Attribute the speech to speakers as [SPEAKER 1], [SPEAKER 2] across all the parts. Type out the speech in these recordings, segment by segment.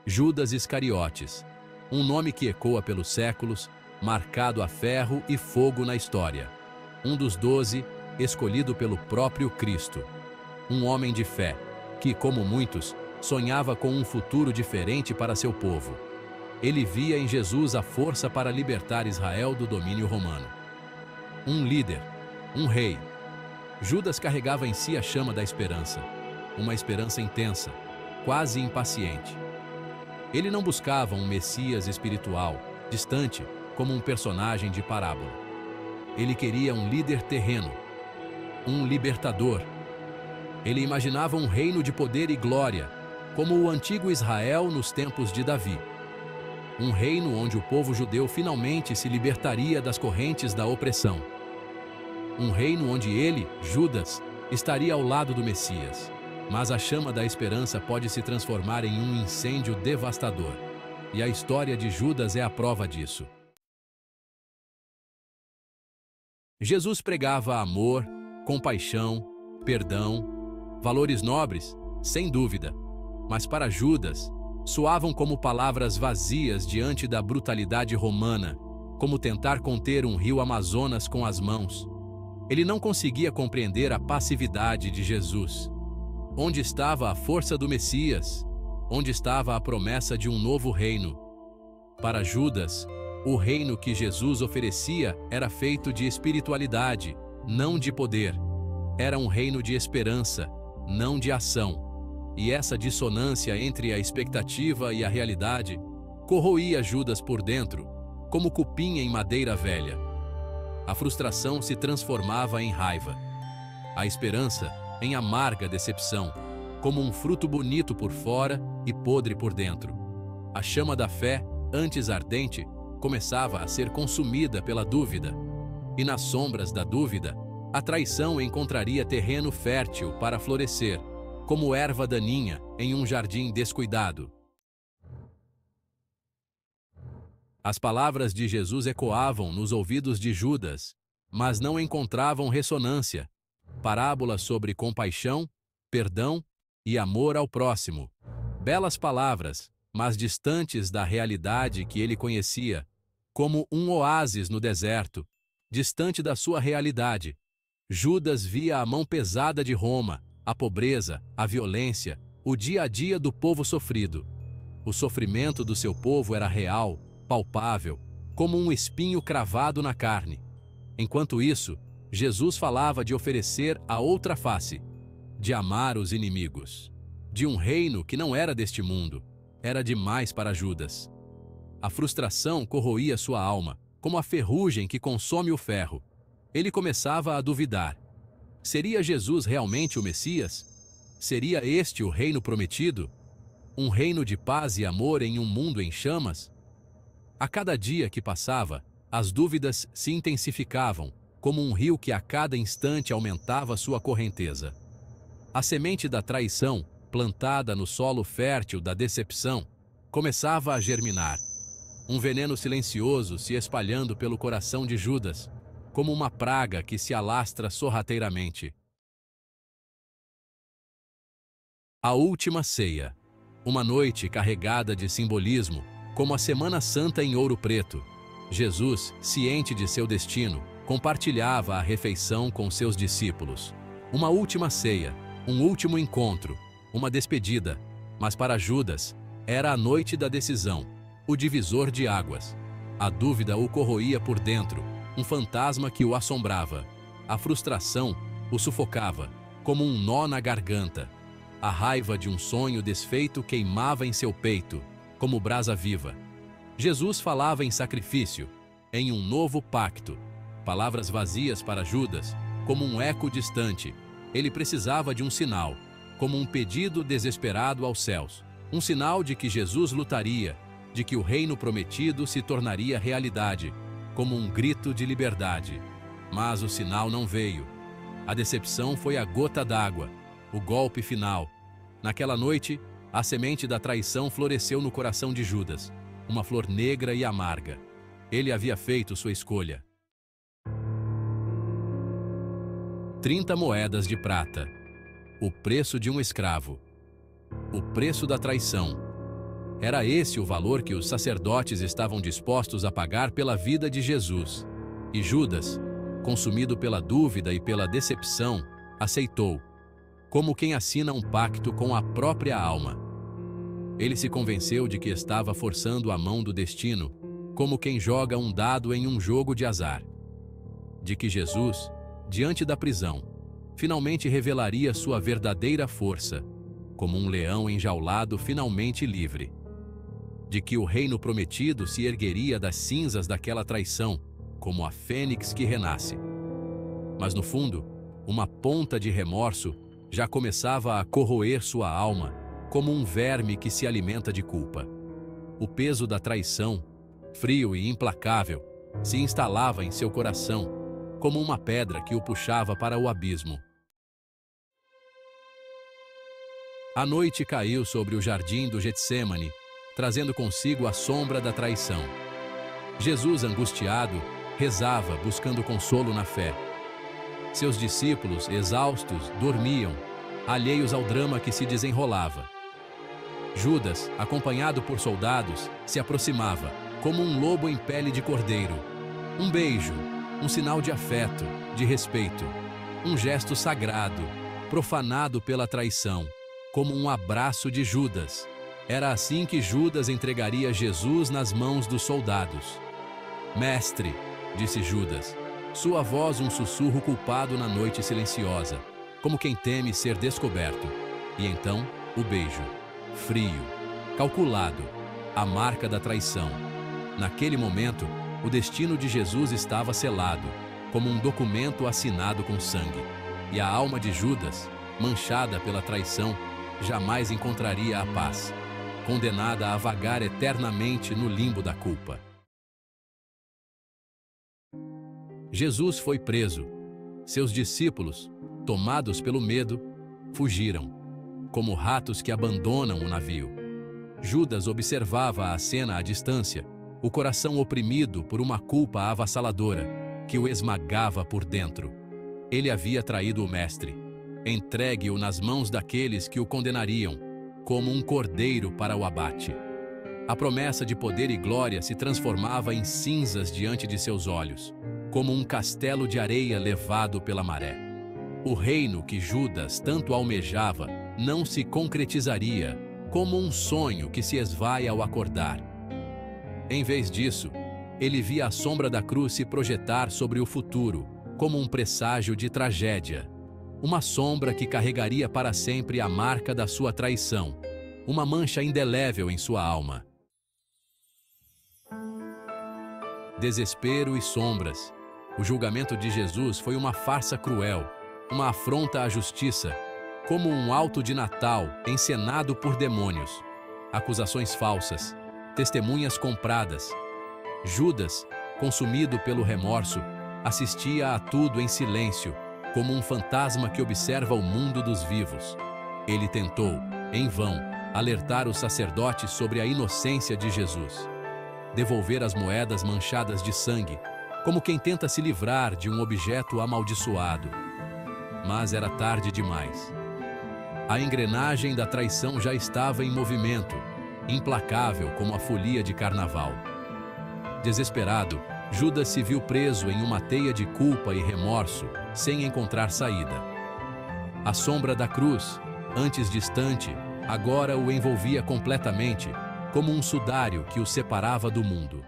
[SPEAKER 1] Judas Iscariotes, um nome que ecoa pelos séculos, marcado a ferro e fogo na história. Um dos 12, escolhido pelo próprio Cristo. Um homem de fé, que, como muitos, sonhava com um futuro diferente para seu povo. Ele via em Jesus a força para libertar Israel do domínio romano. Um líder, um rei. Judas carregava em si a chama da esperança, uma esperança intensa, quase impaciente. Ele não buscava um Messias espiritual, distante, como um personagem de parábola. Ele queria um líder terreno, um libertador. Ele imaginava um reino de poder e glória, como o antigo Israel nos tempos de Davi. Um reino onde o povo judeu finalmente se libertaria das correntes da opressão. Um reino onde ele, Judas, estaria ao lado do Messias. Mas a chama da esperança pode se transformar em um incêndio devastador. E a história de Judas é a prova disso. Jesus pregava amor, compaixão, perdão, valores nobres, sem dúvida. Mas para Judas, soavam como palavras vazias diante da brutalidade romana, como tentar conter um rio Amazonas com as mãos. Ele não conseguia compreender a passividade de Jesus. Onde estava a força do Messias? Onde estava a promessa de um novo reino? Para Judas, o reino que Jesus oferecia era feito de espiritualidade, não de poder. Era um reino de esperança, não de ação. E essa dissonância entre a expectativa e a realidade corroía Judas por dentro, como cupim em madeira velha. A frustração se transformava em raiva. A esperança em amarga decepção, como um fruto bonito por fora e podre por dentro. A chama da fé, antes ardente, começava a ser consumida pela dúvida. E nas sombras da dúvida, a traição encontraria terreno fértil para florescer, como erva daninha em um jardim descuidado. As palavras de Jesus ecoavam nos ouvidos de Judas, mas não encontravam ressonância. Parábolas sobre compaixão, perdão e amor ao próximo. Belas palavras, mas distantes da realidade que ele conhecia, como um oásis no deserto, distante da sua realidade. Judas via a mão pesada de Roma, a pobreza, a violência, o dia a dia do povo sofrido. O sofrimento do seu povo era real, palpável, como um espinho cravado na carne. Enquanto isso, Jesus falava de oferecer a outra face, de amar os inimigos, de um reino que não era deste mundo, era demais para Judas. A frustração corroía sua alma, como a ferrugem que consome o ferro. Ele começava a duvidar. Seria Jesus realmente o Messias? Seria este o reino prometido? Um reino de paz e amor em um mundo em chamas? A cada dia que passava, as dúvidas se intensificavam, como um rio que a cada instante aumentava sua correnteza. A semente da traição, plantada no solo fértil da decepção, começava a germinar. Um veneno silencioso se espalhando pelo coração de Judas, como uma praga que se alastra sorrateiramente. A última ceia. Uma noite carregada de simbolismo, como a Semana Santa em Ouro Preto. Jesus, ciente de seu destino, compartilhava a refeição com seus discípulos. Uma última ceia, um último encontro, uma despedida. Mas para Judas, era a noite da decisão, o divisor de águas. A dúvida o corroía por dentro, um fantasma que o assombrava. A frustração o sufocava, como um nó na garganta. A raiva de um sonho desfeito queimava em seu peito, como brasa viva. Jesus falava em sacrifício, em um novo pacto. Palavras vazias para Judas, como um eco distante. Ele precisava de um sinal, como um pedido desesperado aos céus. Um sinal de que Jesus lutaria, de que o reino prometido se tornaria realidade, como um grito de liberdade. Mas o sinal não veio. A decepção foi a gota d'água, o golpe final. Naquela noite, a semente da traição floresceu no coração de Judas, uma flor negra e amarga. Ele havia feito sua escolha. 30 moedas de prata. O preço de um escravo. O preço da traição. Era esse o valor que os sacerdotes estavam dispostos a pagar pela vida de Jesus. E Judas, consumido pela dúvida e pela decepção, aceitou, como quem assina um pacto com a própria alma. Ele se convenceu de que estava forçando a mão do destino, como quem joga um dado em um jogo de azar. De que Jesus, diante da prisão, finalmente revelaria sua verdadeira força, como um leão enjaulado finalmente livre. De que o reino prometido se ergueria das cinzas daquela traição, como a fênix que renasce. Mas no fundo, uma ponta de remorso já começava a corroer sua alma, como um verme que se alimenta de culpa. O peso da traição, frio e implacável, se instalava em seu coração, como uma pedra que o puxava para o abismo. A noite caiu sobre o jardim do Getsêmani, trazendo consigo a sombra da traição. Jesus, angustiado, rezava, buscando consolo na fé. Seus discípulos, exaustos, dormiam, alheios ao drama que se desenrolava. Judas, acompanhado por soldados, se aproximava, como um lobo em pele de cordeiro. Um beijo, um sinal de afeto, de respeito. Um gesto sagrado, profanado pela traição, como um abraço de Judas. Era assim que Judas entregaria Jesus nas mãos dos soldados. Mestre, disse Judas, sua voz um sussurro culpado na noite silenciosa, como quem teme ser descoberto. E então, o beijo, frio, calculado, a marca da traição. Naquele momento, o destino de Jesus estava selado, como um documento assinado com sangue. E a alma de Judas, manchada pela traição, jamais encontraria a paz, condenada a vagar eternamente no limbo da culpa. Jesus foi preso. Seus discípulos, tomados pelo medo, fugiram, como ratos que abandonam o navio. Judas observava a cena à distância, o coração oprimido por uma culpa avassaladora, que o esmagava por dentro. Ele havia traído o Mestre, entregue-o nas mãos daqueles que o condenariam, como um cordeiro para o abate. A promessa de poder e glória se transformava em cinzas diante de seus olhos, como um castelo de areia levado pela maré. O reino que Judas tanto almejava não se concretizaria, como um sonho que se esvai ao acordar. Em vez disso, ele via a sombra da cruz se projetar sobre o futuro, como um presságio de tragédia. Uma sombra que carregaria para sempre a marca da sua traição, uma mancha indelével em sua alma. Desespero e sombras. O julgamento de Jesus foi uma farsa cruel, uma afronta à justiça, como um alto de Natal encenado por demônios. Acusações falsas, testemunhas compradas. Judas, consumido pelo remorso, assistia a tudo em silêncio, como um fantasma que observa o mundo dos vivos. Ele tentou, em vão, alertar os sacerdotes sobre a inocência de Jesus. Devolver as moedas manchadas de sangue, como quem tenta se livrar de um objeto amaldiçoado. Mas era tarde demais. A engrenagem da traição já estava em movimento, implacável como a folia de carnaval. Desesperado, Judas se viu preso em uma teia de culpa e remorso, sem encontrar saída. A sombra da cruz, antes distante, agora o envolvia completamente, como um sudário que o separava do mundo.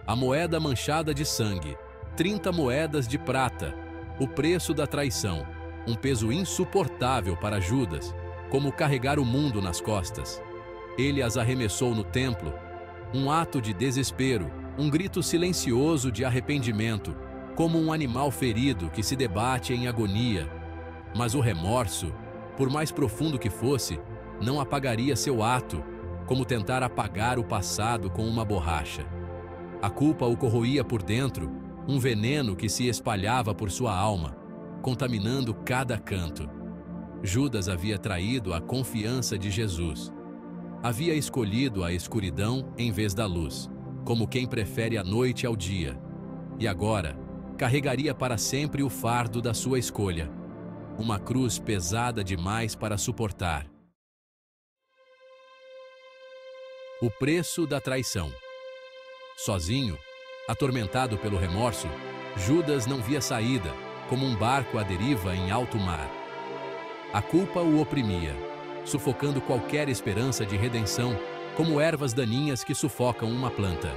[SPEAKER 1] A moeda manchada de sangue, 30 moedas de prata, o preço da traição, um peso insuportável para Judas, como carregar o mundo nas costas. Ele as arremessou no templo, um ato de desespero, um grito silencioso de arrependimento, como um animal ferido que se debate em agonia. Mas o remorso, por mais profundo que fosse, não apagaria seu ato, como tentar apagar o passado com uma borracha. A culpa o corroía por dentro, um veneno que se espalhava por sua alma, contaminando cada canto. Judas havia traído a confiança de Jesus. Havia escolhido a escuridão em vez da luz, como quem prefere a noite ao dia. E agora, carregaria para sempre o fardo da sua escolha, uma cruz pesada demais para suportar. O preço da traição. Sozinho, atormentado pelo remorso, Judas não via saída, como um barco à deriva em alto mar. A culpa o oprimia, sufocando qualquer esperança de redenção, como ervas daninhas que sufocam uma planta.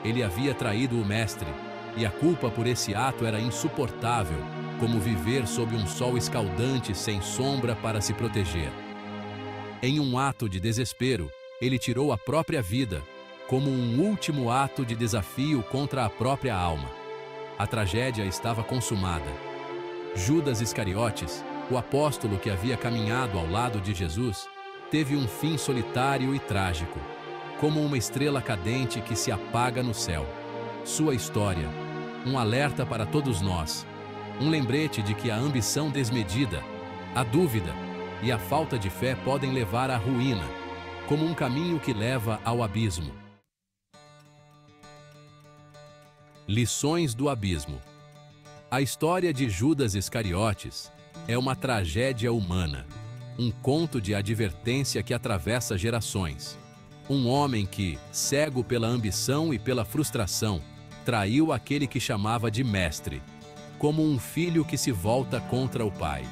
[SPEAKER 1] Ele havia traído o Mestre, e a culpa por esse ato era insuportável, como viver sob um sol escaldante sem sombra para se proteger. Em um ato de desespero, ele tirou a própria vida, como um último ato de desafio contra a própria alma. A tragédia estava consumada. Judas Iscariotes, o apóstolo que havia caminhado ao lado de Jesus, teve um fim solitário e trágico, como uma estrela cadente que se apaga no céu. Sua história, um alerta para todos nós, um lembrete de que a ambição desmedida, a dúvida e a falta de fé podem levar à ruína, como um caminho que leva ao abismo. Lições do abismo. A história de Judas Iscariotes é uma tragédia humana, um conto de advertência que atravessa gerações. Um homem que, cego pela ambição e pela frustração, traiu aquele que chamava de mestre, como um filho que se volta contra o pai.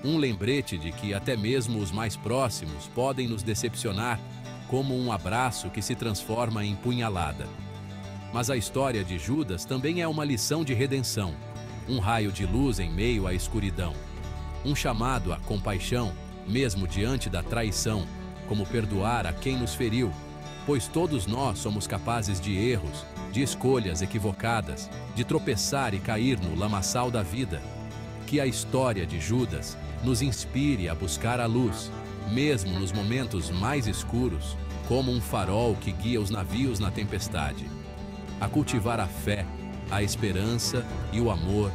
[SPEAKER 1] Um lembrete de que até mesmo os mais próximos podem nos decepcionar, como um abraço que se transforma em punhalada. Mas a história de Judas também é uma lição de redenção, um raio de luz em meio à escuridão, um chamado à compaixão, mesmo diante da traição, como perdoar a quem nos feriu, pois todos nós somos capazes de erros, de escolhas equivocadas, de tropeçar e cair no lamaçal da vida. Que a história de Judas nos inspire a buscar a luz, mesmo nos momentos mais escuros, como um farol que guia os navios na tempestade. A cultivar a fé, a esperança e o amor,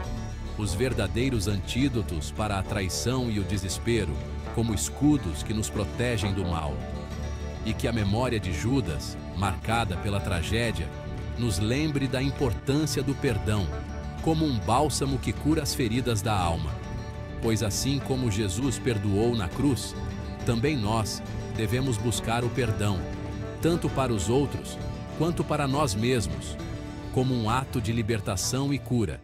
[SPEAKER 1] os verdadeiros antídotos para a traição e o desespero, como escudos que nos protegem do mal. E que a memória de Judas, marcada pela tragédia, nos lembre da importância do perdão, como um bálsamo que cura as feridas da alma. Pois assim como Jesus perdoou na cruz, também nós devemos buscar o perdão, tanto para os outros, quanto para nós mesmos, como um ato de libertação e cura.